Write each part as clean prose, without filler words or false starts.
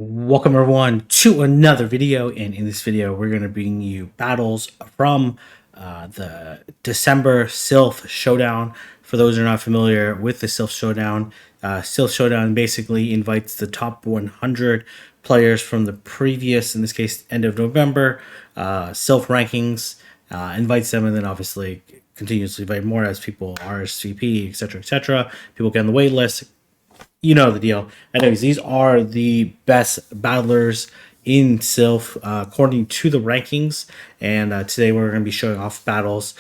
Welcome everyone to another video, and in this video we're going to bring you battles from the December Silph Showdown. For those who are not familiar with the Silph Showdown, Silph Showdown basically invites the top 100 players from the previous, in this case, end of November, Silph rankings, invites them, and then obviously continuously invite more as people RSVP, etc., etc. People get on the wait list. You know the deal. Anyways, these are the best battlers in Silph according to the rankings, and today we're going to be showing off battles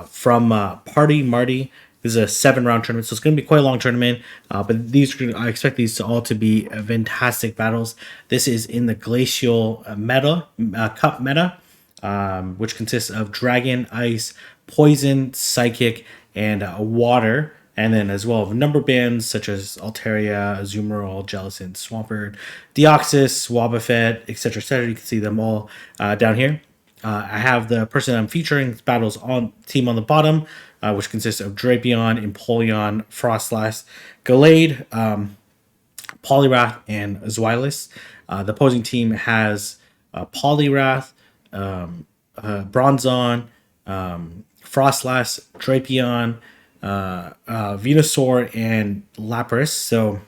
from Partymarty. This is a 7-round tournament, so it's going to be quite a long tournament. But I expect these to all to be fantastic battles. This is in the Glacial Cup meta, which consists of Dragon, Ice, Poison, Psychic, and Water. And then as well number bands such as Altaria, Azumarill, Jellicent, Swampert, Deoxys, Wobbuffet, etc., etc. You can see them all down here. I have the person I'm featuring battles on team on the bottom, which consists of Drapion, Empoleon, Frostlass, Gallade, Poliwrath, and Zweilous. The opposing team has Poliwrath, Bronzong, Frostlass, Drapion, Venusaur, and Lapras. So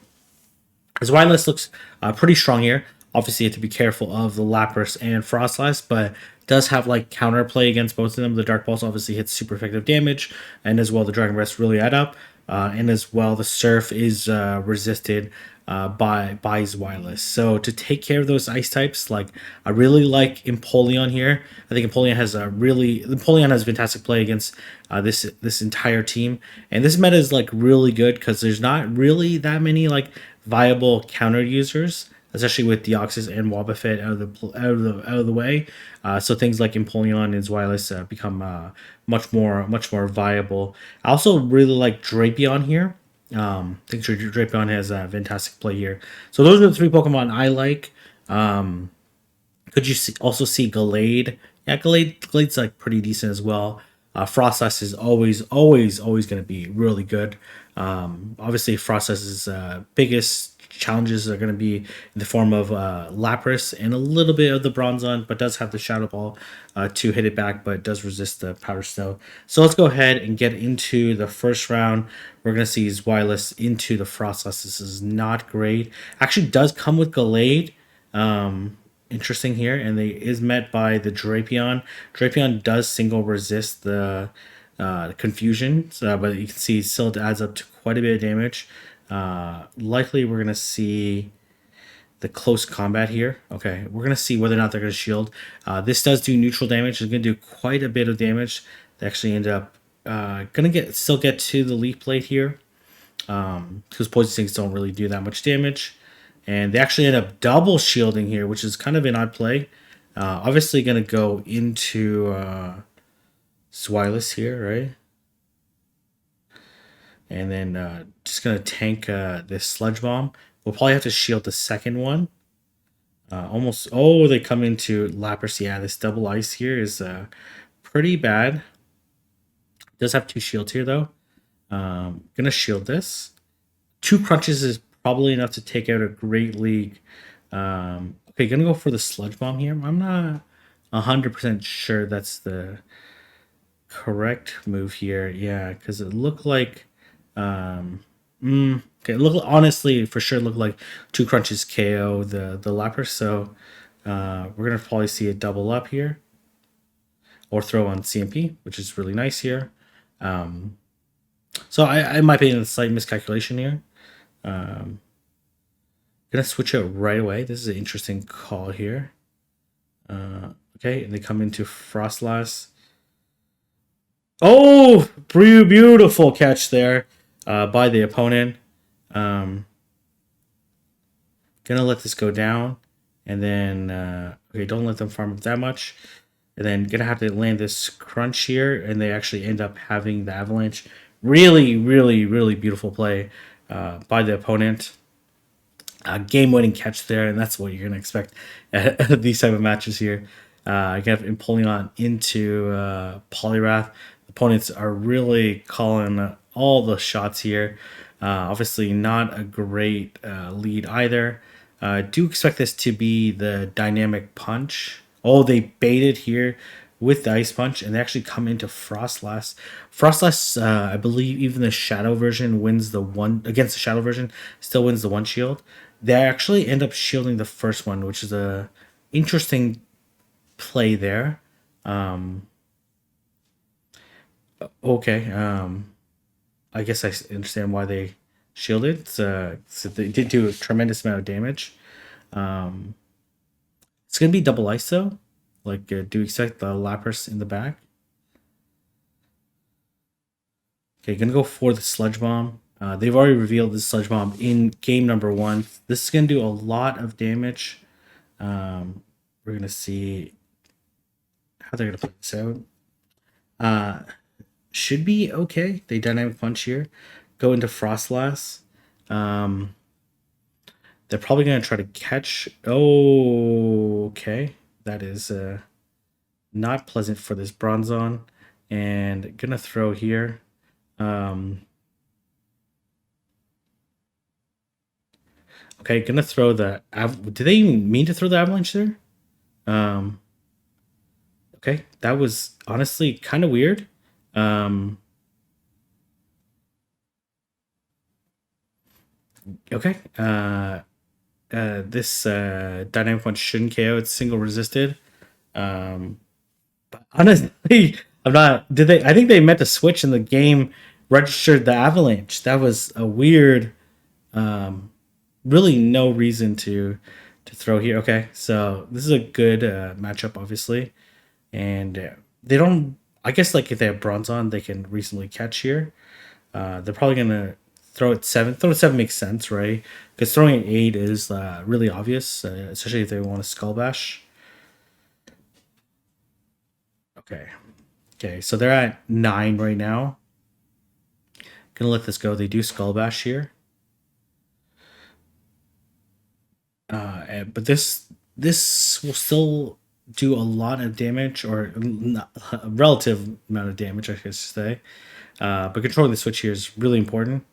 Zweilous looks pretty strong here. Obviously, you have to be careful of the Lapras and Frostlass, but does have like counterplay against both of them. The Dark Pulse obviously hits super effective damage, and as well the Dragon Breath really add up. And as well the Surf is resisted by Zweilous. So to take care of those ice types, like I really like Empoleon here. I think Empoleon has fantastic play against this entire team, and this meta is like really good because there's not really that many like viable counter users, especially with Deoxys and Wobbuffet out of the way. So things like Empoleon and Zweilous become much more viable. I also really like Drapion here. I think Drapion has a fantastic play here. So those are the 3 Pokemon I like. Could you also see Gallade? Yeah, Gallade's like pretty decent as well. Frostlass is always going to be really good. Obviously, Frostlass's biggest challenges are going to be in the form of Lapras and a little bit of the Bronzong, but does have the Shadow Ball to hit it back, but does resist the Powder Snow. So let's go ahead and get into the first round. We're going to see Zweilous into the Frostlass. This is not great. Actually does come with Gallade. Interesting here, and they is met by the Drapion. Drapion does single resist the confusion, but you can see it still adds up to quite a bit of damage. Likely we're gonna see the close combat here. Okay, we're gonna see whether or not they're gonna shield. This does do neutral damage. It's gonna do quite a bit of damage. They actually end up still get to the leaf plate here, because poison stings don't really do that much damage. And they actually end up double shielding here, which is kind of an odd play. Obviously going to go into Zweilous here, right? And then just going to tank this Sludge Bomb. We'll probably have to shield the second one. They come into Lapras. Yeah, this double ice here is pretty bad. Does have 2 shields here, though. Gonna shield this. 2 crunches is probably enough to take out a Great League. Okay, gonna go for the Sludge Bomb here. I'm not 100% sure that's the correct move here. Yeah, because it looked like honestly for sure looked like 2 crunches KO the Lapras. So we're gonna probably see it double up here, or throw on CMP, which is really nice here. So I might be in a slight miscalculation here. Gonna switch it right away. This is an interesting call here. Okay, and they come into Frostlass. Oh, beautiful catch there by the opponent. Gonna let this go down, and then okay, don't let them farm up that much. And then gonna have to land this crunch here, and they actually end up having the avalanche. Really beautiful play by the opponent. Game-winning catch there, and that's what you're going to expect at these type of matches here. I got Empoleon into Poliwrath. Opponents are really calling all the shots here. Obviously not a great lead either. Do expect this to be the dynamic punch. Oh, they baited here with the ice punch, and they actually come into Frostlass. Frostlass, I believe, even the shadow version wins the one against the shadow version, still wins the one shield. They actually end up shielding the first one, which is a interesting play there. Okay, I guess I understand why they shielded. So they did do a tremendous amount of damage. It's gonna be double ice though. Like, do you expect the Lapras in the back? Okay, gonna go for the Sludge Bomb. They've already revealed this Sludge Bomb in game number one. This is gonna do a lot of damage. We're gonna see how they're gonna play this out. Should be okay. They dynamic punch here. Go into Frostlass. Um, they're probably gonna try to catch. Oh, okay. That is not pleasant for this Bronzong. And gonna throw here. Um, okay, gonna throw the. Did they even mean to throw the avalanche there? Um, okay, that was honestly kind of weird. Um, okay, this dynamic punch shouldn't KO. It's single resisted. Um, but honestly, I'm not. Did they? I think they meant to switch in the game. Registered the avalanche. That was a weird. Really, no reason to throw here. Okay, so this is a good matchup, obviously, and they don't. I guess like if they have bronze on, they can reasonably catch here. They're probably gonna throw it seven. Throw it seven makes sense, right? Because throwing an eight is really obvious, especially if they want a skull bash. Okay, okay, so they're at nine right now. Gonna let this go. They do skull bash here, but this will still do a lot of damage, or a relative amount of damage, I should say. But controlling the switch here is really important.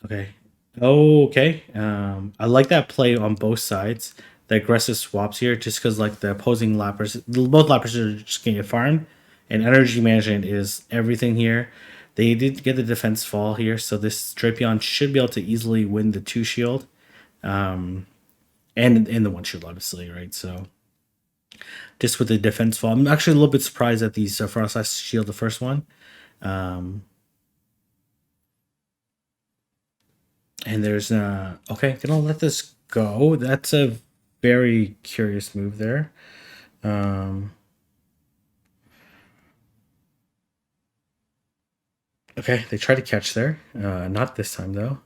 Okay. Okay. I like that play on both sides. The aggressive swaps here, just because like the opposing lappers, both lappers are just getting farmed, and energy management is everything here. They did get the defense fall here, so this Drapion should be able to easily win the two shield, and the one shield, obviously, right? So just with the defense fall, I'm actually a little bit surprised that these Frost Ice shield the first one. Um, And there's okay, gonna let this go. That's a very curious move there. Um, okay, they try to catch there. Not this time though.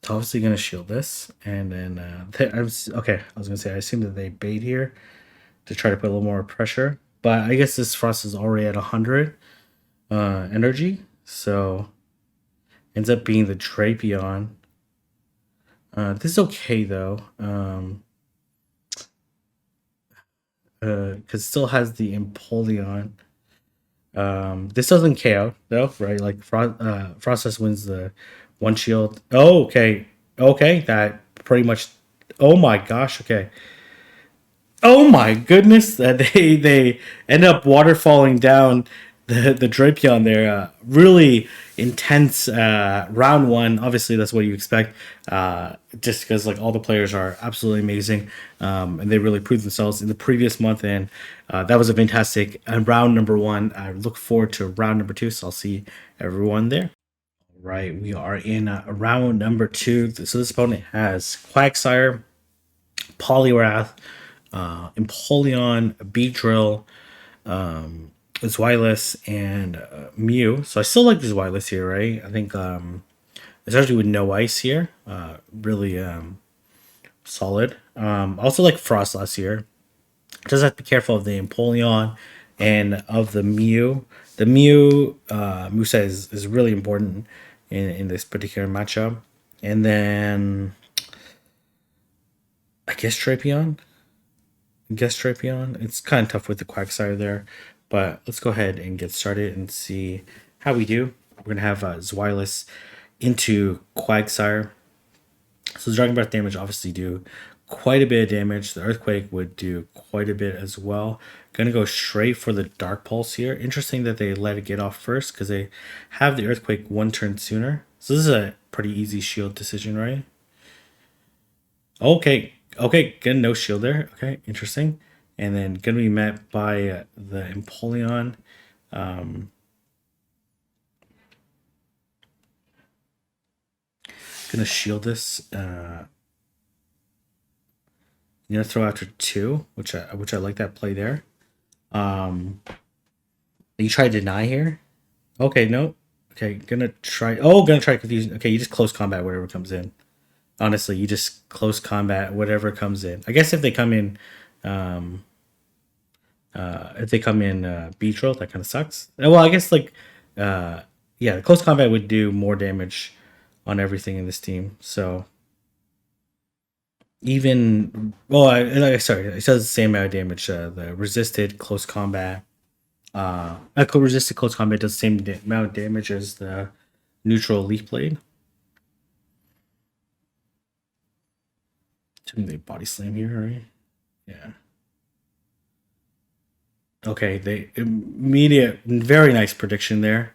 It's obviously gonna shield this, and then okay. I was gonna say I assume that they bait here to try to put a little more pressure, but I guess this frost is already at 100 energy, so ends up being the Drapion. This is okay though. Because it still has the Empoleon. This doesn't KO though, right? Like Frostus wins the one shield. Oh, okay, okay, that pretty much. Oh my gosh, okay. Oh my goodness, that they end up waterfalling down the Drapion there. Really intense round one. Obviously, that's what you expect. Just because like all the players are absolutely amazing, and they really proved themselves in the previous month, and that was a fantastic round number one. I look forward to round number two, so I'll see everyone there. Right, we are in round number two. So this opponent has Quagsire, Poliwrath, Empoleon, Beedrill, Zweilous, and Mew. So I still like this Zweilous here, right? I think especially with no ice here, really solid. Also like Frostlass here. Just have to be careful of the Empoleon and of the Mew. The Mew moveset is really important in this particular matchup. And then I guess Drapion. It's kind of tough with the Quagsire there. But let's go ahead and get started and see how we do. We're gonna have Zweilous into Quagsire. So the Dragon Breath damage obviously do quite a bit of damage. The Earthquake would do quite a bit as well. Gonna go straight for the Dark Pulse here. Interesting that they let it get off first because they have the Earthquake one turn sooner. So this is a pretty easy shield decision, right? Okay, okay, good. No shield there. Okay, interesting. And then gonna be met by the Empoleon. Gonna shield this. Gonna throw after two, which I like that play there. You try to deny here. Okay, no. Okay, gonna try. Oh, gonna try confusion. Okay, you just close combat whatever comes in. Honestly, you just close combat whatever comes in. I guess if they come in, Beetroth, that kind of sucks. Well, I guess like, yeah, close combat would do more damage on everything in this team. So even sorry, it does the same amount of damage. The resisted close combat, resisted close combat does the same amount of damage as the neutral leaf blade. They body slam here, right? Yeah. Okay, they immediate, very nice prediction there,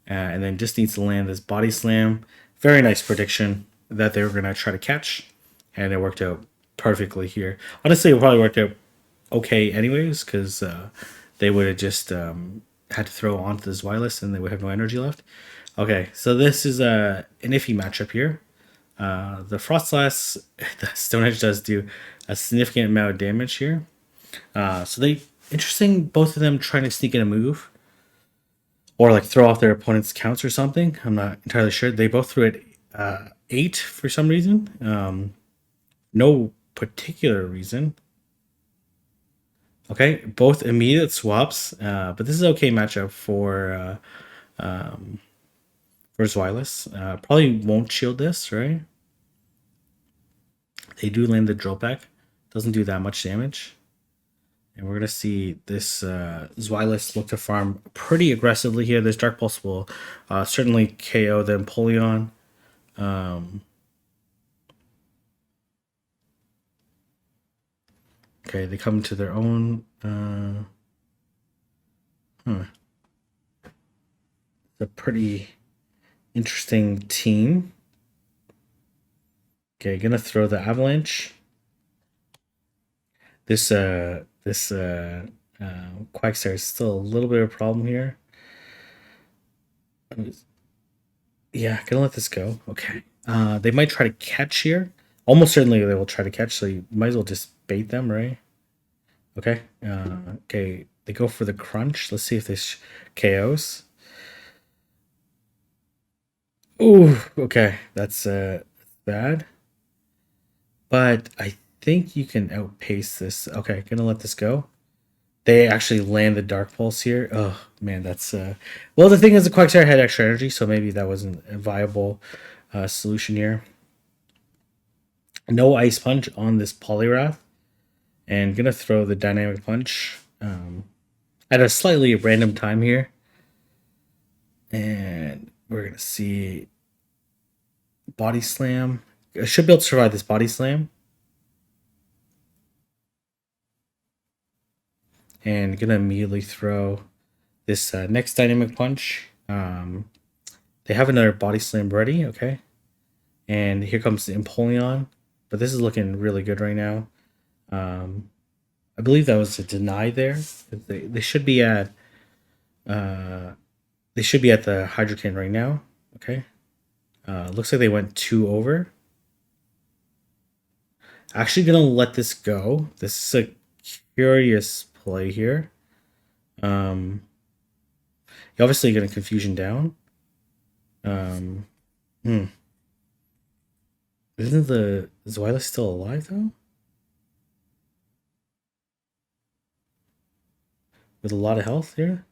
and then just needs to land this body slam. Very nice prediction that they were gonna try to catch, and it worked out perfectly here. Honestly, it probably worked out okay anyways, because they would have just had to throw onto this wireless and they would have no energy left. Okay, so this is an iffy matchup here. The Frostlass, the Stone Edge does do a significant amount of damage here. So they interesting, both of them trying to sneak in a move or like throw off their opponent's counts or something. I'm not entirely sure. They both threw it 8 for some reason. No particular reason. Okay, both immediate swaps, but this is an okay matchup for Zweilous. Probably won't shield this, right? They do land the drill pack. Doesn't do that much damage. And we're going to see this Zweilous look to farm pretty aggressively here. This Dark Pulse will certainly KO the Empoleon. Okay, they come to their own. It's a pretty interesting team. Okay, gonna throw the Avalanche. This Quagsire is still a little bit of a problem here. Yeah, gonna let this go. Okay. They might try to catch here. Almost certainly they will try to catch, so you might as well just bait them, right? Okay. Okay. They go for the crunch. Let's see if this KOs. Ooh, okay. That's bad. But I think you can outpace this. Okay, gonna let this go. They actually land the Dark Pulse here. Oh man, that's well, the thing is the Quagsire had extra energy, so maybe that wasn't a viable solution here. No Ice Punch on this Poliwrath. And gonna throw the Dynamic Punch at a slightly random time here. And we're gonna see Body Slam. I should be able to survive this Body Slam. And gonna immediately throw this next Dynamic Punch. They have another Body Slam ready, okay. And here comes the Empoleon. But this is looking really good right now. I believe that was a deny there. They should be at the Hydrokin right now. Okay. Looks like they went 2 over. Actually gonna let this go. This is a curious play here. You're obviously gonna confusion down. Isn't the Zweilous still alive though? With a lot of health here.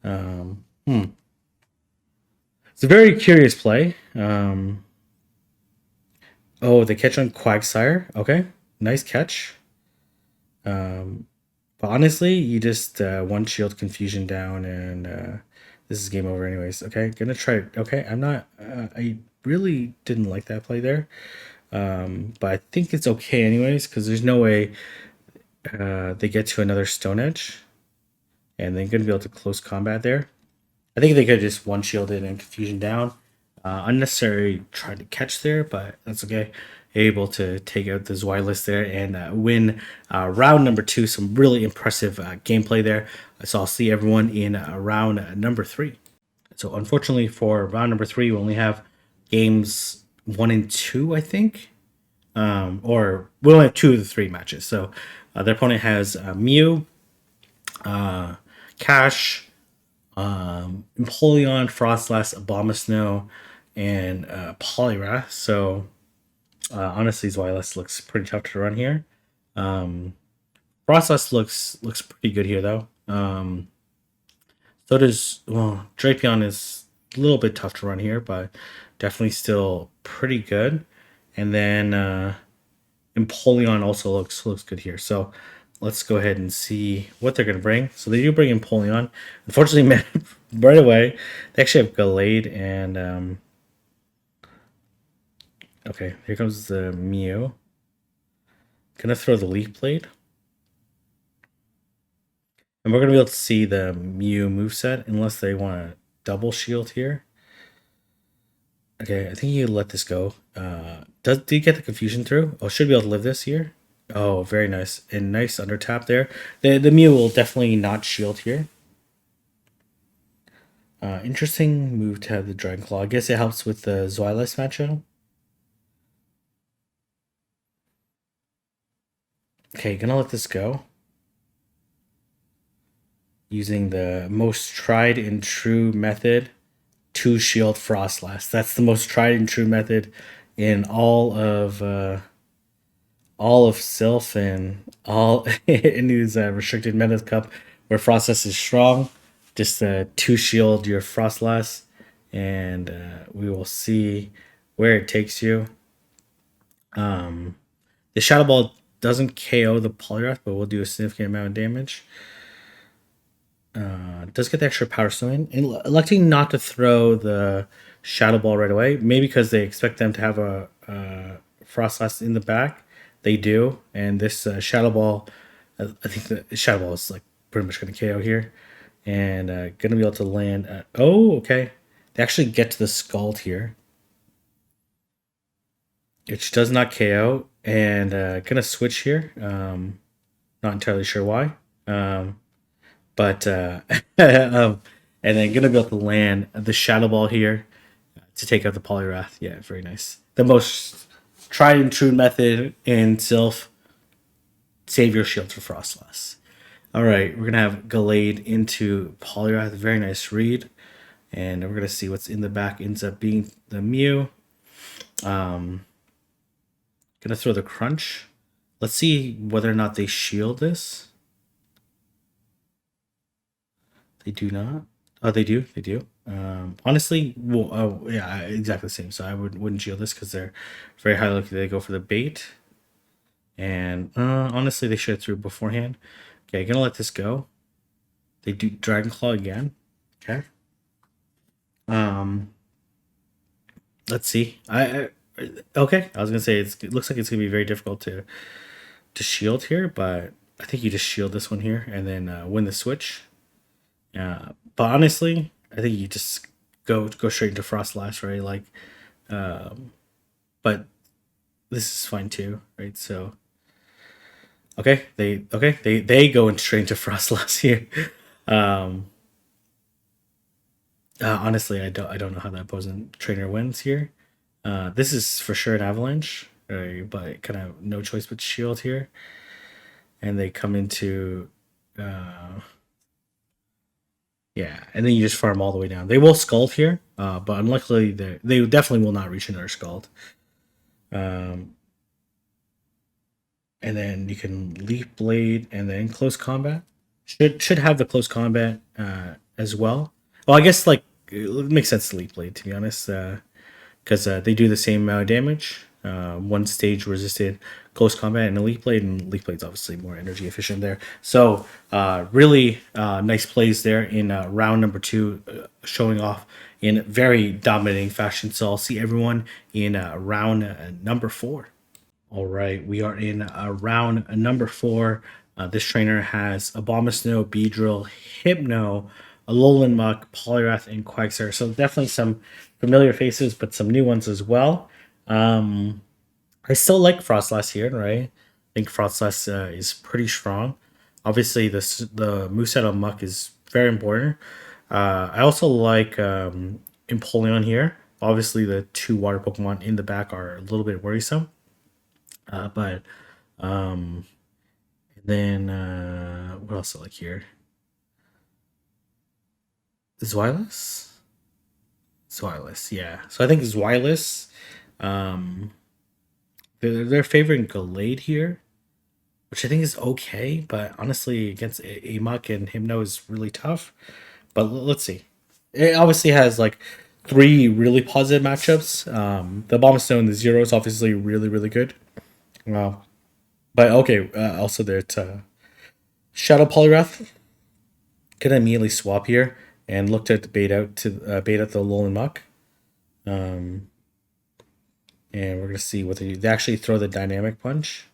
It's a very curious play. Oh, they catch on Quagsire. Okay, nice catch. But But honestly, you just one shield confusion down, and this is game over anyways. Okay, gonna try it. Okay, I'm not. I really didn't like that play there, but I think it's okay anyways because there's no way they get to another Stone Edge, and they're gonna be able to close combat there. I think they could just one shielded and confusion down. Unnecessary trying to catch there, but that's okay. Able to take out the Zweilis there and win round number 2. Some really impressive gameplay there. So I'll see everyone in round number 3. So unfortunately for round number 3, we only have games 1 and 2, I think. Or we only have 2 of the 3 matches. So their opponent has Mew, Cash, Empoleon, Frostlass, Abomasnow, and Poliwrath. So honestly, Zweilous looks pretty tough to run here. Frostlass looks pretty good here though. So does Drapion is a little bit tough to run here, but definitely still pretty good. And then Empoleon also looks good here. So let's go ahead and see what they're going to bring. So they do bring Empoleon. Unfortunately, right away, they actually have Gallade and... okay, here comes the Mew. Gonna throw the Leaf Blade. And we're gonna be able to see the Mew moveset unless they want to double shield here. Okay, I think you let this go. Do you get the confusion through? Oh, should be able to live this here. Oh, very nice. And nice under tap there. The Mew will definitely not shield here. Interesting move to have the Dragon Claw. I guess it helps with the Zweilous matchup. Okay, gonna let this go. Using the most tried and true method to shield Frostlass. That's the most tried and true method in all of Silph and all in these restricted meta cup where Frostlass is strong. Just to shield your Frostlass, and we will see where it takes you. The Shadow Ball doesn't KO the Poliwrath, but will do a significant amount of damage. Does get the extra Power Stone, and electing not to throw the Shadow Ball right away, maybe because they expect them to have a Frostlass in the back. They do, and this Shadow Ball, I think the Shadow Ball is like pretty much going to KO here, and going to be able to land. Oh, okay. They actually get to the Scald here, which does not KO, and going to switch here. Not entirely sure why. But and then gonna be able to land the Shadow Ball here to take out the Poliwrath. Yeah, very nice. The most tried and true method in Silph. Save your shield for Frostlass. All right, we're gonna have Gallade into Poliwrath. Very nice read, and we're gonna see what's in the back. Ends up being the Mew. Gonna throw the Crunch. Let's see whether or not they shield this. They do not. Oh, they do. They do. Honestly, well, oh yeah, exactly the same. So I wouldn't shield this because they're very high likely they go for the bait. And honestly, they should have threw beforehand. Okay, gonna let this go. They do Dragon Claw again. Okay. Let's see. Okay. I was gonna say it looks like it's gonna be very difficult to shield here, but I think you just shield this one here and then win the switch. But honestly, I think you just go straight into Frostlass, right? Like, but this is fine too, right? So, okay, they go straight into Frostlass here. Honestly, I don't know how that opposing trainer wins here. This is for sure an Avalanche, right? But kind of no choice but shield here, and they come into. Yeah, and then you just farm all the way down. They will Scald here, but unluckily they definitely will not reach another Scald. And then you can Leaf Blade and then Close Combat. Should have the Close Combat as well. Well, I guess like it makes sense to Leaf Blade, to be honest, because they do the same amount of damage. One stage resisted close combat and elite blade, and elite blade's obviously more energy efficient there. So really nice plays there in round number 2, showing off in very dominating fashion. So I'll see everyone in round number 4. All right, we are in round number 4. This trainer has Abomasnow, Beedrill, Hypno, Alolan Muck, Poliwrath, and Quagsire. So definitely some familiar faces, but some new ones as well. I still like Frostlass here, right? I think Frostlass is pretty strong. Obviously, the moveset of Muck is very important. I also like Empoleon here. Obviously, the 2 water Pokemon in the back are a little bit worrisome. But then what else I like here? Zweilous? Zweilous, yeah. So I think Zweilous, they're favoring Gallade here, which I think is okay, but honestly, against Amok and Hypno is really tough. But let's see. It obviously has like 3 really positive matchups. The Abomasnow and the Zero is obviously really, really good. But okay, also there's Shadow Poliwrath. Can immediately swap here and looked at the bait out the Alolan Muck. And we're gonna see what they do. They actually throw the Dynamic Punch,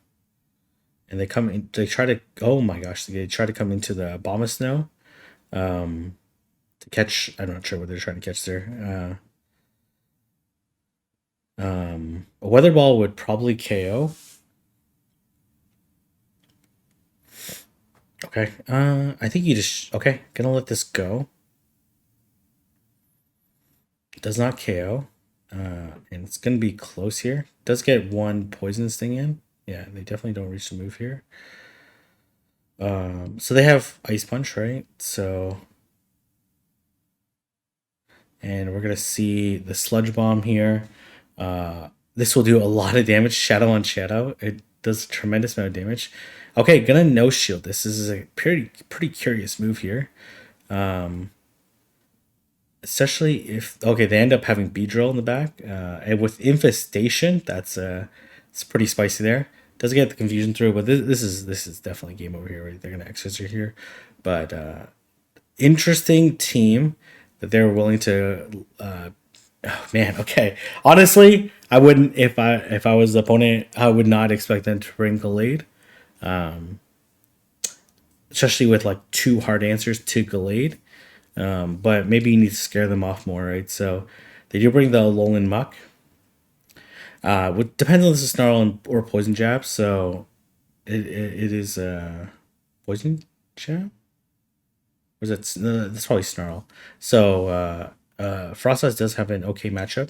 and they come in. They try to. Oh my gosh! They try to come into the Abomasnow, to catch. I'm not sure what they're trying to catch there. A Weather Ball would probably KO. Okay. I think you just okay. Gonna let this go. Does not KO. And it's gonna be close here. Does get 1 poisonous thing in. Yeah, they definitely don't reach the move here. So they have Ice Punch, right? So, and we're gonna see the Sludge Bomb here. This will do a lot of damage. Shadow on Shadow. It does a tremendous amount of damage. Okay, gonna no shield. This is a pretty curious move here. Especially if okay, they end up having Beedrill in the back, and with Infestation, it's pretty spicy there. Doesn't get the confusion through, but this is definitely game over here. Right? They're gonna Executor here, but interesting team that they were willing to. Oh man, okay. Honestly, I wouldn't if I was the opponent. I would not expect them to bring Gallade, especially with like 2 hard answers to Gallade. But maybe you need to scare them off more, right? So they do bring the Alolan Muck. What depends on this is Snarl or Poison Jab. So it is Poison Jab. Or is it? No, that's probably Snarl. So Frostlass does have an okay matchup.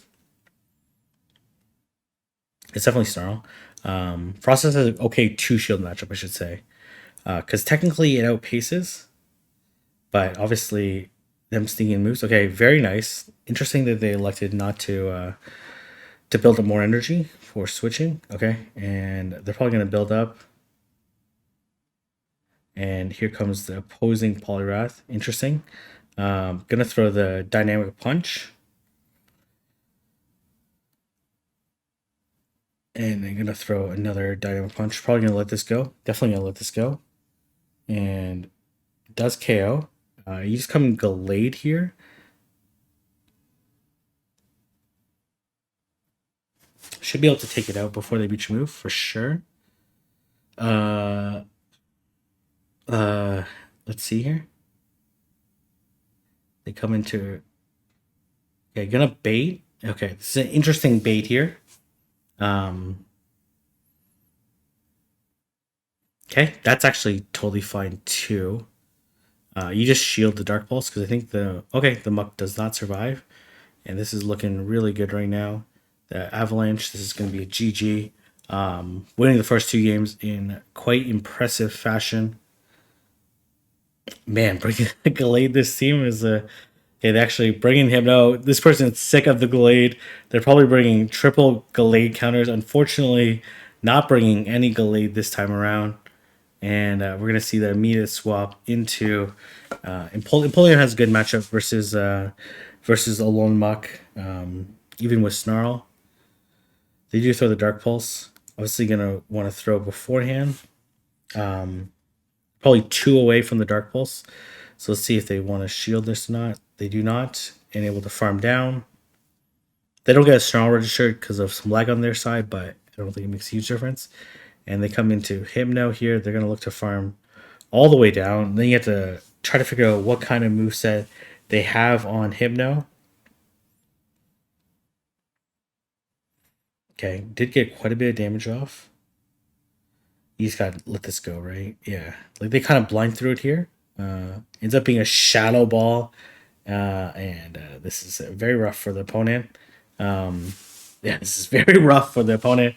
It's definitely Snarl. Frostlass has an okay 2 shield matchup, I should say, because technically it outpaces, but obviously them sneaking moves. Okay, very nice. Interesting that they elected not to build up more energy for switching. Okay, and they're probably going to build up. And here comes the opposing Poliwrath. Interesting. Gonna throw the Dynamic Punch. And I'm gonna throw another Dynamic Punch. Probably gonna let this go. Definitely gonna let this go. And it does KO. You just come Gallade here. Should be able to take it out before they reach move for sure. Let's see here. They come into. Okay, gonna bait. Okay, this is an interesting bait here. Okay, that's actually totally fine too. You just shield the Dark Pulse because I think the Muck does not survive, and this is looking really good right now. The Avalanche, this is going to be a GG. Winning the first 2 games in quite impressive fashion. Man, bringing Gallade this team is okay, they actually bringing him. No, this person's sick of the Gallade. They're probably bringing triple Gallade counters. Unfortunately, not bringing any Gallade this time around. And we're going to see the immediate swap into Empoleon has a good matchup versus Alolan Muck, even with Snarl. They do throw the Dark Pulse. Obviously gonna want to throw beforehand. Probably 2 away from the Dark Pulse. So let's see if they want to shield this or not. They do not. And able to farm down. They don't get a Snarl Register because of some lag on their side, but I don't think it makes a huge difference. And they come into Hypno here. They're going to look to farm all the way down. Then you have to try to figure out what kind of moveset they have on Hypno. Okay, did get quite a bit of damage off. You just got to let this go, right? Yeah. Like they kind of blind through it here. Ends up being a Shadow Ball. And this is very rough for the opponent. Yeah, this is very rough for the opponent.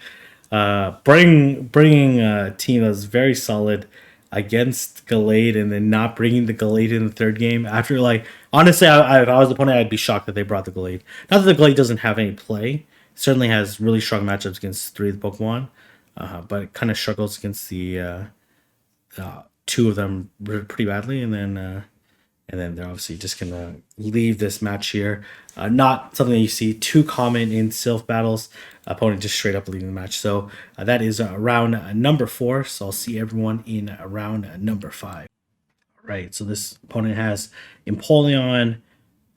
Bringing a team that's very solid against Gallade and then not bringing the Gallade in the third game after like honestly, if I was the opponent, I'd be shocked that they brought the Gallade. Not that the Gallade doesn't have any play. It certainly has really strong matchups against 3 of the Pokemon, but it kind of struggles against the 2 of them pretty badly, and then they're obviously just gonna leave this match here. Not something that you see too common in Silph battles. Opponent just straight up leaving the match. So that is round number 4. So I'll see everyone in round number 5. Right. So this opponent has Empoleon,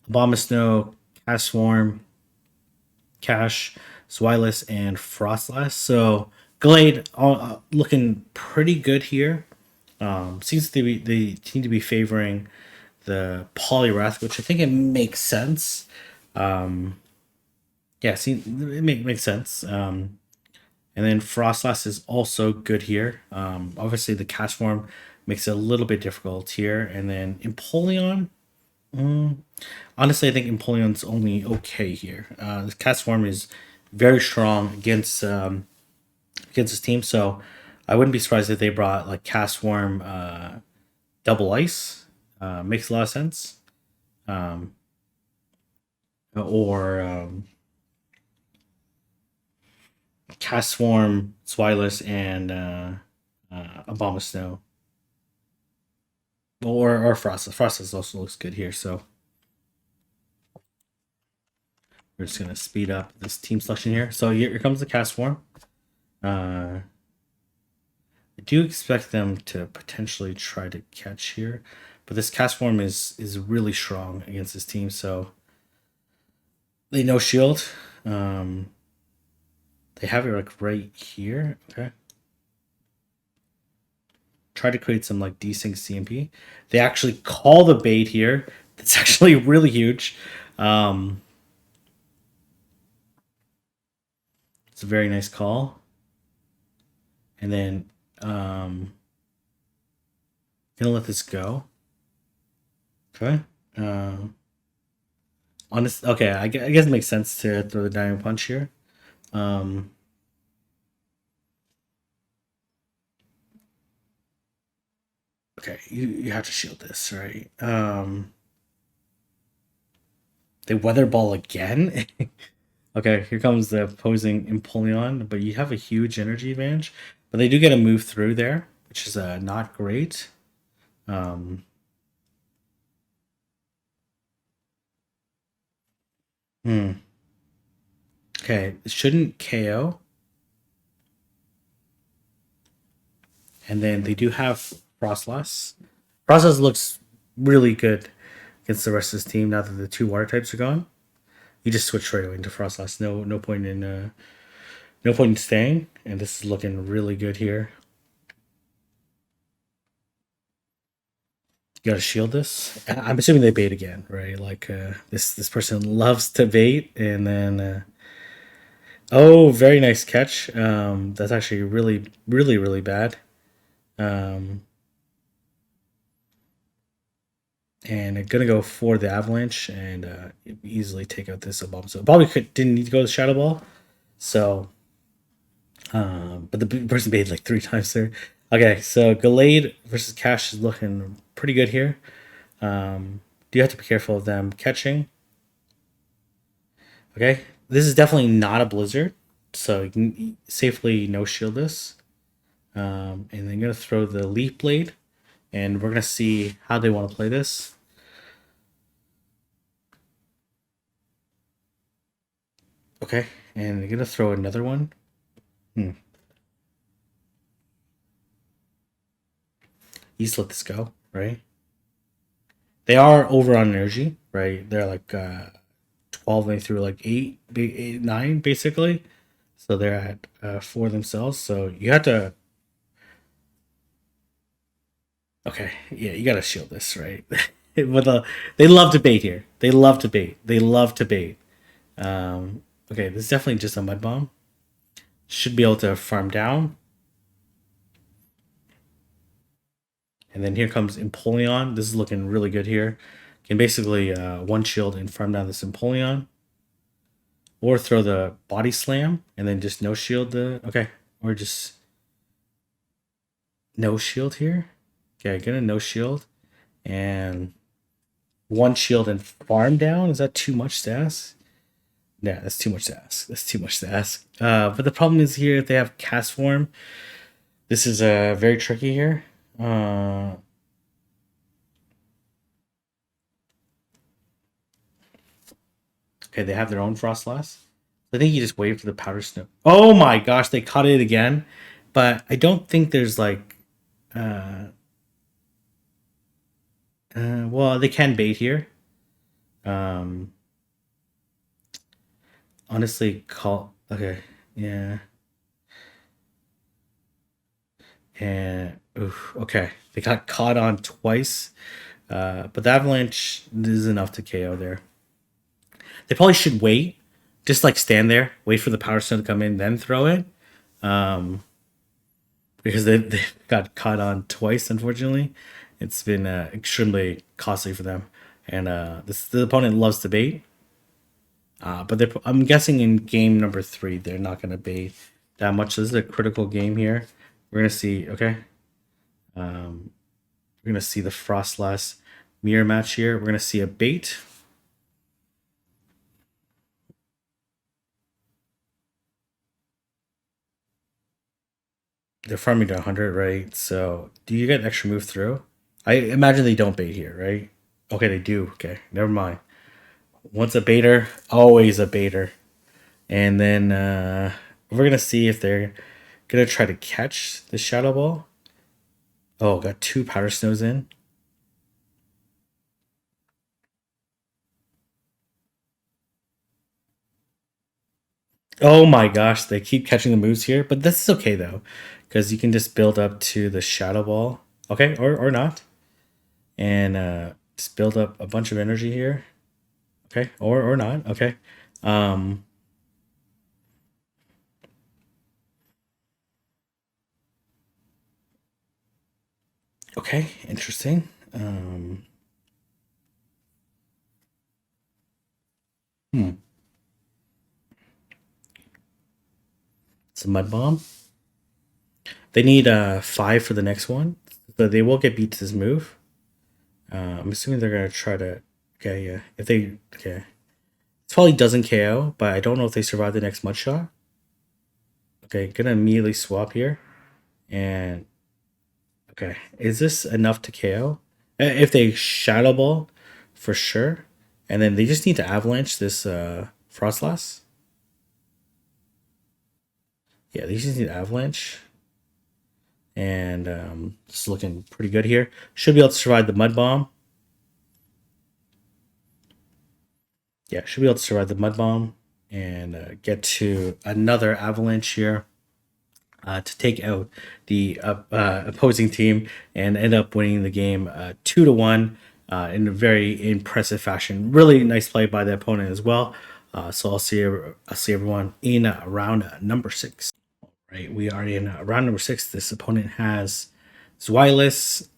Abomasnow, Castform, Cash, Swilus, and Frostlass. So Glade looking pretty good here. Seems they seem to be favoring the Poliwrath, which I think it makes sense. Yeah, see, it makes sense. And then Frostlass is also good here. Obviously, the cast form makes it a little bit difficult here. And then Empoleon, honestly, I think Empoleon's only okay here. The cast form is very strong against his team, so I wouldn't be surprised if they brought like cast form double ice. Makes a lot of sense. Or Cast Swarm, Swilus, and Abomasnow. Or Frostless. Frostless also looks good here, so we're just gonna speed up this team selection here. So here comes the Cast Swarm. I do expect them to potentially try to catch here, but this Cast Form is really strong against this team, so they no shield. They have it like right here. Okay. Try to create some like desync CMP. They actually call the bait here. That's actually really huge. It's a very nice call. And then gonna let this go. Okay. Honest. Okay, I guess it makes sense to throw the Diamond Punch here. Okay, you have to shield this, right? They Weather Ball again. Okay, here comes the opposing Empoleon, but you have a huge energy advantage. But they do get a move through there, which is not great. Okay, it shouldn't KO. And then they do have Frostlass. Frostlass looks really good against the rest of this team now that the 2 water types are gone. You just switch right away into Frostlass. No point in staying. And this is looking really good here. You gotta shield this. I'm assuming they bait again, right? Like this person loves to bait, and then oh, very nice catch. That's actually really bad. And I'm gonna go for the avalanche and easily take out this bomb. So probably didn't need to go to Shadow Ball. So, but the person baited like 3 times there. Okay, so Gallade versus Cash is looking pretty good here. Do have to be careful of them catching. Okay, this is definitely not a blizzard, so you can safely no shield this. And then gonna throw the Leaf Blade, and we're gonna see how they want to play this. Okay, and they're gonna throw another one. You just let this go, right? They are over on energy, right? They're like 12 and through like 9 basically. So they're at 4 themselves. So you have to. Okay, yeah, you gotta shield this, right? With they love to bait here. They love to bait. They love to bait. Okay, this is definitely just a mud bomb. Should be able to farm down. And then here comes Empoleon. This is looking really good here. Can basically one shield and farm down this Empoleon. Or throw the body slam and then just no shield the. Okay, or just no shield here. Okay, get a no shield. And one shield and farm down. Is that too much to ask? Yeah, that's too much to ask. That's too much to ask. But the problem is here if they have cast form, this is very tricky here. Okay, they have their own Frostlass. I think you just wait for the powder snow. Oh my gosh, they caught it again. But I don't think there's like well, they can bait here. Um honestly call okay. Yeah. And oof, okay. They got caught on twice. But the avalanche is enough to KO there. They probably should wait. Just like stand there, wait for the power stone to come in, then throw it. Um because they got caught on twice, unfortunately. It's been extremely costly for them. And the opponent loves to bait. But I'm guessing in game number 3, they're not going to bait that much. This is a critical game here. We're going to see, okay. We're going to see the Frostlass mirror match here. We're going to see a bait. They're farming to 100, right? So do you get an extra move through? I imagine they don't bait here, right? Okay, they do. Okay, never mind. Once a baiter, always a baiter. And then we're going to see if they're going to try to catch the Shadow Ball. Oh, got 2 Powder Snows in. Oh my gosh, they keep catching the moves here. But this is okay, though. Because you can just build up to the Shadow Ball. Okay, or not. And just build up a bunch of energy here. Okay, or not. Okay. Um, okay, interesting. Hmm. It's a Mud Bomb. They need 5 for the next one. So they will get beat to this move. I'm assuming they're going to try to. Okay, yeah. If they. Okay. This probably doesn't KO, but I don't know if they survive the next Mud Shot. Okay, gonna immediately swap here. And. Okay, is this enough to KO? If they Shadow Ball, for sure. And then they just need to Avalanche this Frostlass. Yeah, they just need Avalanche. And it's looking pretty good here. Should be able to survive the Mud Bomb. Yeah, should be able to survive the Mud Bomb and get to another Avalanche here to take out the opposing team and end up winning the game 2-1 in a very impressive fashion. Really nice play by the opponent as well. So I'll see everyone in round number 6. Right, we are in round number 6. This opponent has Zweilous,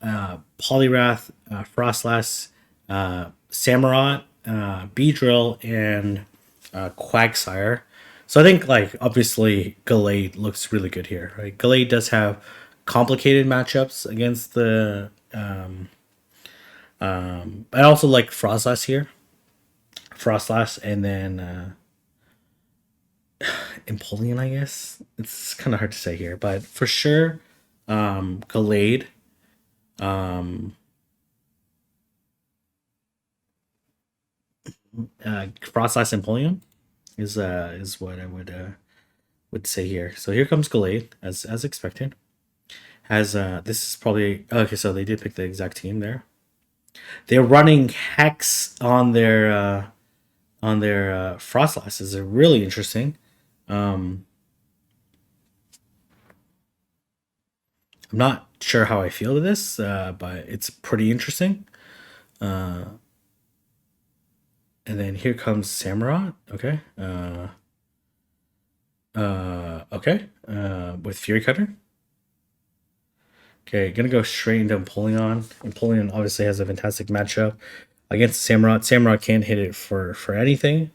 Poliwrath, Frostlass, Samurott, Beedrill, and Quagsire. So I think, like, obviously, Gallade looks really good here, right? Gallade does have complicated matchups against the. I also like Frostlass here. Frostlass, and then Empoleon, I guess. It's kind of hard to say here, but for sure, Gallade. Frostlass Empoleon is what I would say here. So here comes Gallade, as expected. has this is probably okay. So they did pick the exact team there. They're running Hex on their Frostlasses. They're really interesting. Um, I'm not sure how I feel to this, but it's pretty interesting. Uh, and then here comes Samurott. Okay. Okay. With Fury Cutter. Okay, gonna go straight into Empoleon. Empoleon obviously has a fantastic matchup against Samurott. Samurott can't hit it for anything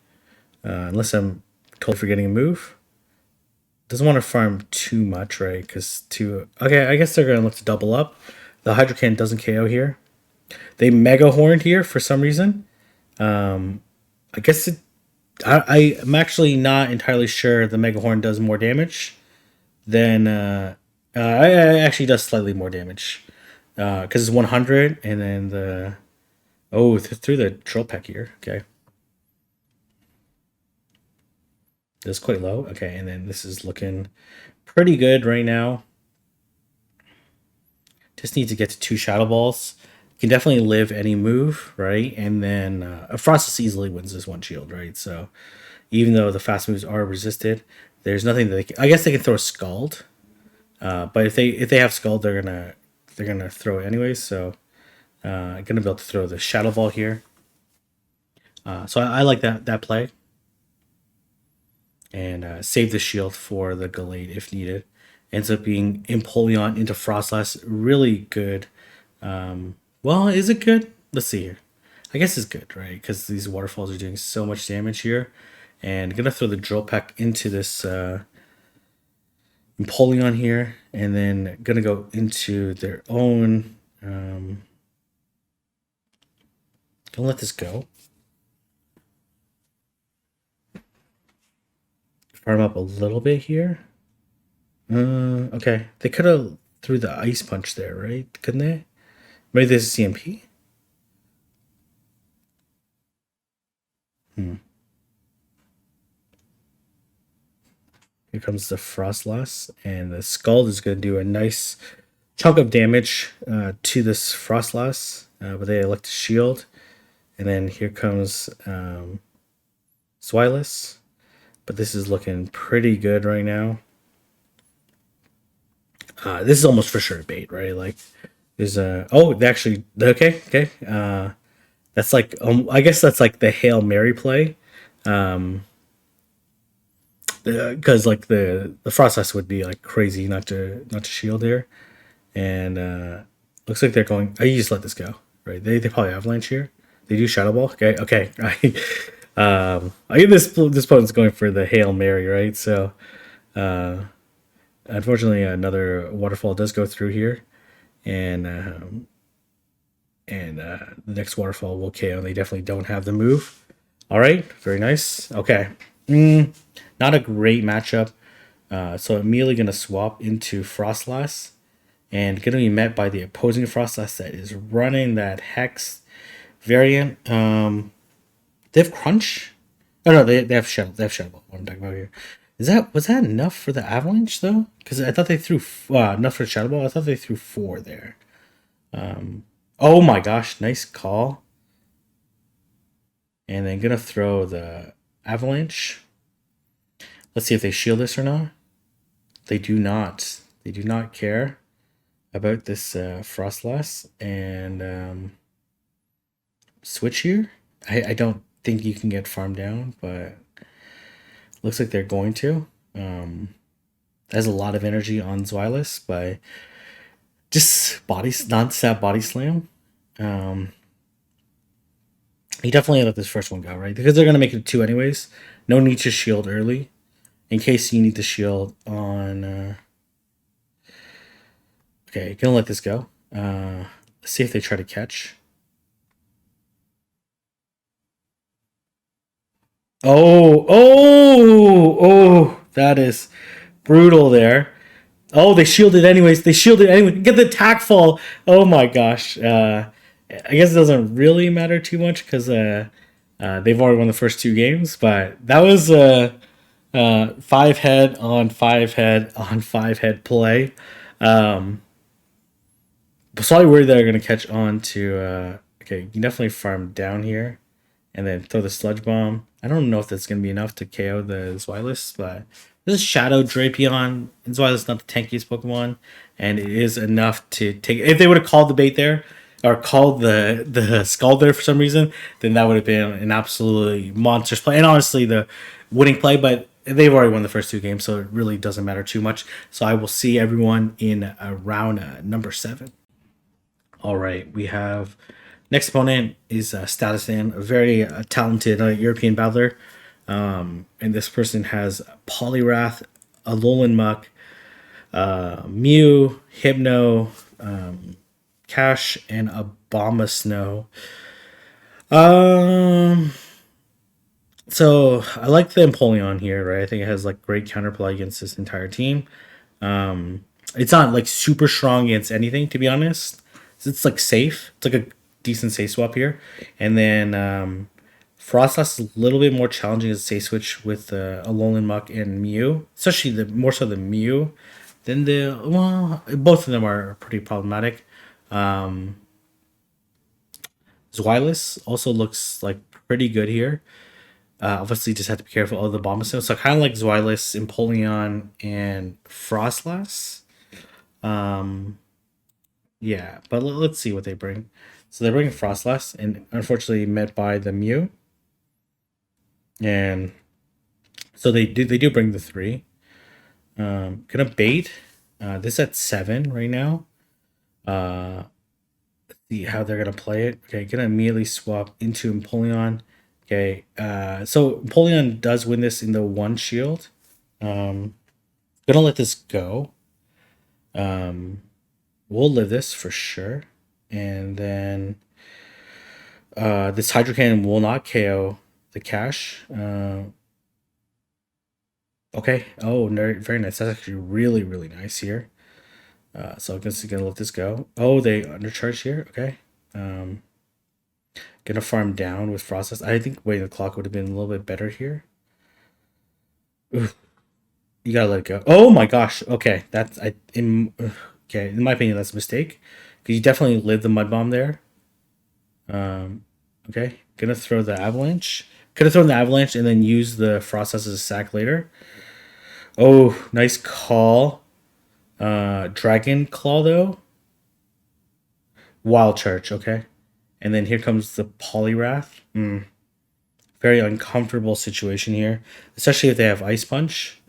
unless I'm totally forgetting a move. Doesn't want to farm too much, right? Because okay, I guess they're gonna look to double up. The Hydro Cannon doesn't KO here. They Mega Horned here for some reason. I guess I'm actually not entirely sure the Mega Horn does more damage than I actually does slightly more damage because it's 100 and then the through the Drill Peck here. Okay, that's quite low. Okay, and then this is looking pretty good right now. Just need to get to 2 Shadow Balls. Can definitely live any move, right? And then Frostus easily wins this one shield, right? So even though the fast moves are resisted, there's nothing that they can, I guess they can throw a Scald, but if they have Scald, they're gonna throw it anyways. So I'm gonna be able to throw the Shadow Ball here. So I like that play, and save the shield for the Gallade if needed. Ends up being Empoleon into Frostlass, really good. Well, is it good? Let's see here. I guess it's good, right? Because these waterfalls are doing so much damage here. And I'm going to throw the Drill Peck into this Empoleon here. And then going to go into their own... Gonna let this go. Farm up a little bit here. Okay. They could have threw the Ice Punch there, right? Couldn't they? Maybe this is CMP? Here comes the Frostlass, and the Scald is going to do a nice chunk of damage to this Frostlass, but they elect to shield. And then here comes Zweilous, but this is looking pretty good right now. This is almost for sure bait, right? Like, there's a they actually okay. That's like I guess that's like the Hail Mary play. Because like the Frostlass would be like crazy not to shield here, and looks like they're going. I just let this go, right? They probably Avalanche here. They do Shadow Ball. Okay. I get this opponent's going for the Hail Mary, right? So, unfortunately, another waterfall does go through here, and the next waterfall will KO. They definitely don't have the move. All right, very nice. Okay. Not a great matchup. So immediately going to swap into Frostlass and going to be met by the opposing Frostlass that is running that Hex variant. They have Crunch. Oh no, they have Shadow. They have Shadow Ball. What I'm talking about here. Was that enough for the Avalanche though? Because I thought they threw enough for Shadow Ball. I thought they threw 4 there. Oh my gosh, nice call. And then gonna throw the Avalanche. Let's see if they shield this or not. They do not. They do not care about this Frostlass. And switch here. I don't think you can get farmed down, but looks like they're going to. Has a lot of energy on Zweilous by just non-stab body slam. He definitely let this first one go, right? Because they're going to make it 2 anyways. No need to shield early. In case you need to shield on... Okay, gonna let this go. Let's see if they try to catch. Oh, that is brutal there. Oh, they shielded anyways. Get the attack fall. Oh my gosh. I guess it doesn't really matter too much because they've already won the first 2 games. But that was 5 head on 5 head on 5 head play. Slightly worried that they're gonna catch on to. Okay, you can definitely farm down here, and then throw the sludge bomb. I don't know if that's gonna be enough to KO the Zweilous, but this is Shadow Drapion. And Zweilous is not the tankiest Pokemon, and it is enough to take. If they would have called the bait there, or called the Skull there for some reason, then that would have been an absolutely monstrous play, and honestly the winning play. But they've already won the first two games, so it really doesn't matter too much. So I will see everyone in round number 7. All right, we have next opponent is Statisan, a very talented European battler. And this person has Poliwrath, Alolan Muck, Mew, Hypno, Cash, and Abomasnow. Um, so I like the Empoleon here, right? I think it has like great counterplay against this entire team. It's not like super strong against anything, to be honest. It's like safe. It's like a decent safe swap here, and then Frostlass is a little bit more challenging as a safe switch with Alolan Muck and Mew, especially the more so the Mew than the both of them are pretty problematic. Um, Zweilous also looks like pretty good here. Obviously, just have to be careful of the Bombastone. So kind of like Zweilous, Empoleon, and Frostlass. Um, yeah, but let's see what they bring. So they bring Frostlass, and unfortunately met by the Mew. And so they do bring the 3. Gonna bait. This at 7 right now. See how they're gonna play it. Okay, gonna immediately swap into Empoleon. Okay, so Empoleon does win this in the 1 shield. Gonna let this go. We'll live this for sure. And then this Hydro Cannon will not KO the Cash. Okay. Oh, very nice. That's actually really, really nice here. So I'm just gonna let this go. Oh, they undercharge here. Okay. Gonna farm down with Frostlass. I think waiting the clock would have been a little bit better here. Oof. You gotta let it go. Oh my gosh. Okay, that's okay. In my opinion, that's a mistake because you definitely lived the mud bomb there. Okay, gonna throw the avalanche. Could have thrown the avalanche and then use the Frostlass as a sack later. Oh, nice call. Dragon Claw though. Wild Charge, okay. And then here comes the Poliwrath. Very uncomfortable situation here, especially if they have Ice Punch.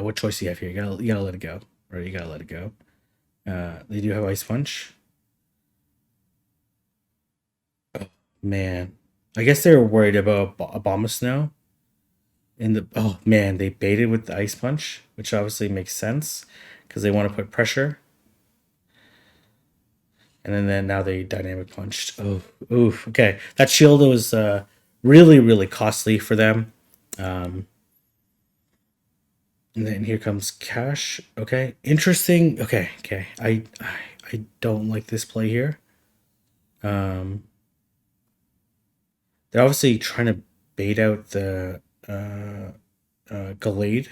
What choice do you have here? You gotta let it go, or you gotta let it go. They do have Ice Punch. Oh, man, I guess they were worried about Abomasnow. Oh man, they baited with the Ice Punch, which obviously makes sense because they want to put pressure. And then now they dynamic punched. Oh, oof. Okay, that shield was really really costly for them. And then here comes Cash. Okay, interesting. Okay. I don't like this play here. They're obviously trying to bait out the Gallade.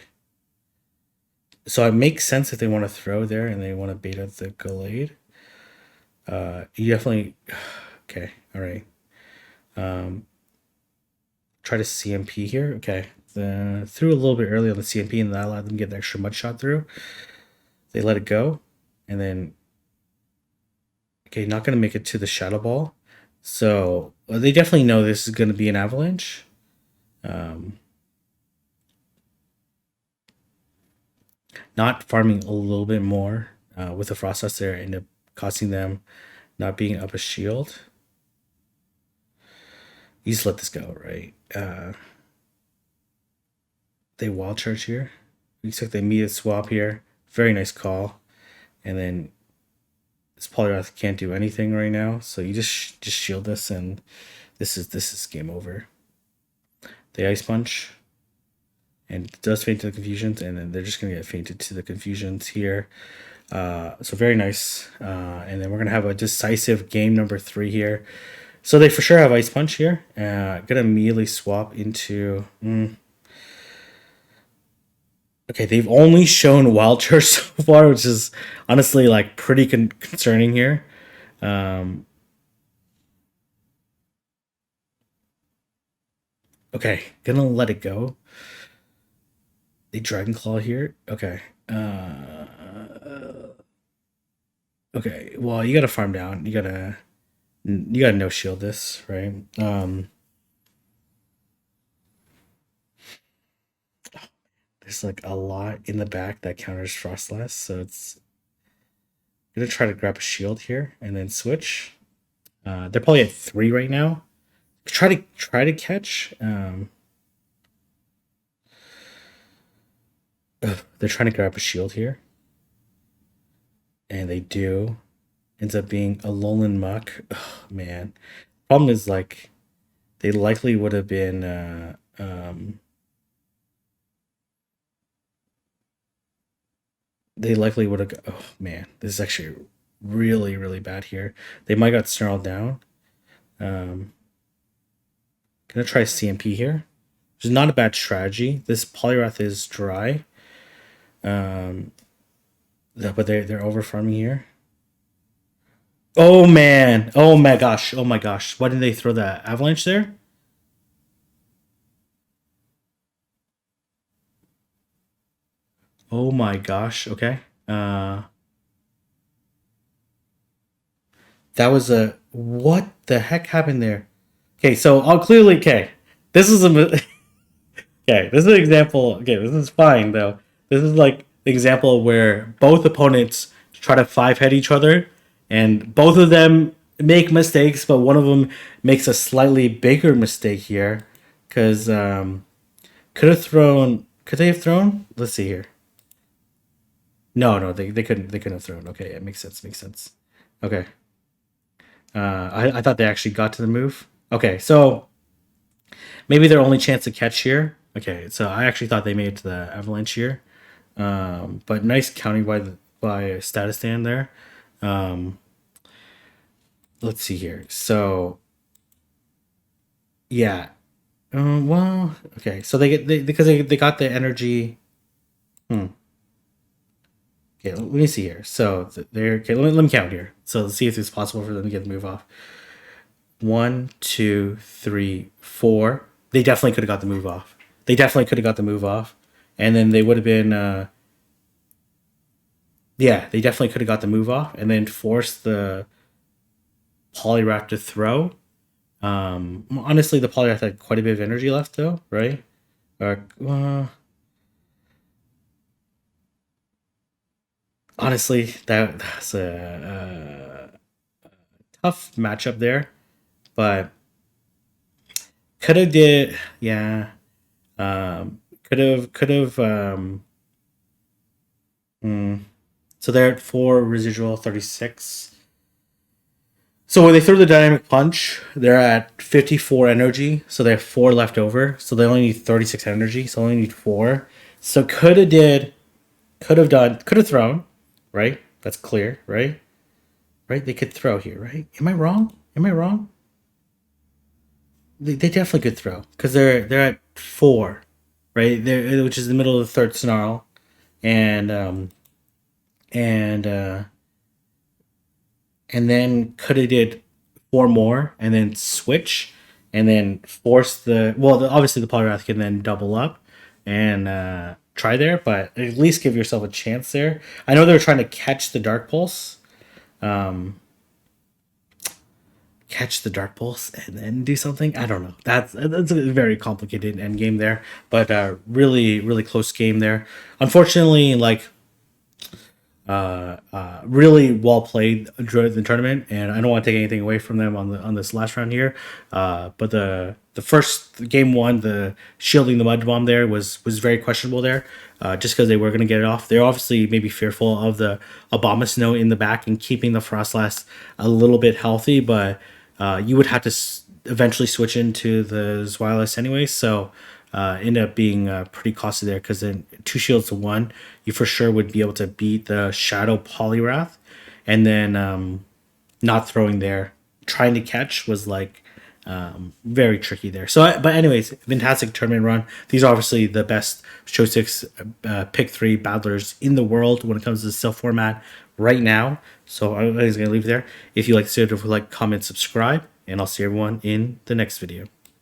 So it makes sense if they want to throw there and they want to bait out the Gallade. You definitely okay. All right. Try to CMP here. Okay. Threw a little bit early on the CMP and that allowed them to get the extra mud shot through. They let it go, and then okay, not gonna make it to the Shadow Ball. So they definitely know this is gonna be an avalanche. Not farming a little bit more with the Frostlass there ended up costing them not being up a shield. You just let this go, right? They wild charge here. Looks like they immediate swap here. Very nice call. And then this Poliwrath can't do anything right now, so you just shield this, and this is game over. They Ice Punch, and it does faint to the confusions, and then they're just gonna get fainted to the confusions here. So very nice. And then we're gonna have a decisive game number 3 here. So they for sure have Ice Punch here. Gonna immediately swap into. Okay, they've only shown wild charge so far, which is honestly like pretty concerning here. Um, okay, gonna let it go. They Dragon Claw here. Okay. Okay. Well, you gotta farm down. You gotta no shield this, right? There's like a lot in the back that counters Frostlass, so it's gonna try to grab a shield here and then switch. They're probably at 3 right now. Try to catch. They're trying to grab a shield here, and they do. Ends up being a Alolan Muck. Oh, man, problem is like they likely would have been. They likely would have. Oh man, this is actually really really bad here. They might got snarled down. Um, gonna try CMP here, which is not a bad strategy. This Poliwrath is dry. Um, but they're over farming here. Oh man! Oh my gosh! Oh my gosh! Why didn't they throw that avalanche there? Oh my gosh! Okay. That was a what the heck happened there? Okay, so I'll clearly okay. This is a okay. This is an example. Okay, this is fine though. This is like the example where both opponents try to five head each other, and both of them make mistakes, but one of them makes a slightly bigger mistake here, because could have thrown. Could they have thrown? Let's see here. No, no, they couldn't. They couldn't have thrown. Okay, it makes sense. Makes sense. Okay. I thought they actually got to the move. Okay, so maybe their only chance to catch here. Okay, so I actually thought they made it to the avalanche here. But nice counting by status stand there. Um, let's see here. So yeah. Well, okay. So because they got the energy. Hmm. Okay, let me see here. So they're okay. Let me count here. So let's see if it's possible for them to get the move off. One, two, three, four. They definitely could have got the move off. They definitely could have got the move off, and then they would have been. Yeah, they definitely could have got the move off, and then forced the Poliwrath to throw. Honestly, the Poliwrath had quite a bit of energy left, though, right? Honestly, that's a tough matchup there, but could have did yeah. Could have mm. So they're at 4 residual 36. So when they throw the dynamic punch, they're at 54 energy. So they have 4 left over. So they only need 36 energy. So they only need 4. So could have thrown, right? That's clear, right? Right? They could throw here, right? Am I wrong? Am I wrong? They definitely could throw because they're at 4, right? Which is the middle of the third snarl, and and and then could have did 4 more and then switch and then force obviously the Poliwrath can then double up and try there, but at least give yourself a chance there. I know they were trying to um, catch the Dark Pulse and then do something. I don't know. That's a very complicated end game there, but really really close game there. Unfortunately, like really well played during the tournament, and I don't want to take anything away from them on this last round here. But the first game one, the shielding the mud bomb there was very questionable there, just because they were going to get it off. They're obviously maybe fearful of the Abomasnow in the back and keeping the Frostlass a little bit healthy, but you would have to eventually switch into the Zweilous anyway, so end up being pretty costly there because then 2 shields to 1, you for sure would be able to beat the Shadow Poliwrath, and then not throwing there, trying to catch was like Very tricky there. So, but anyways, fantastic tournament run. These are obviously the best Show 6 pick 3 battlers in the world when it comes to the Silph format right now. So I'm just going to leave it there. If you like this video, comment, subscribe, and I'll see everyone in the next video.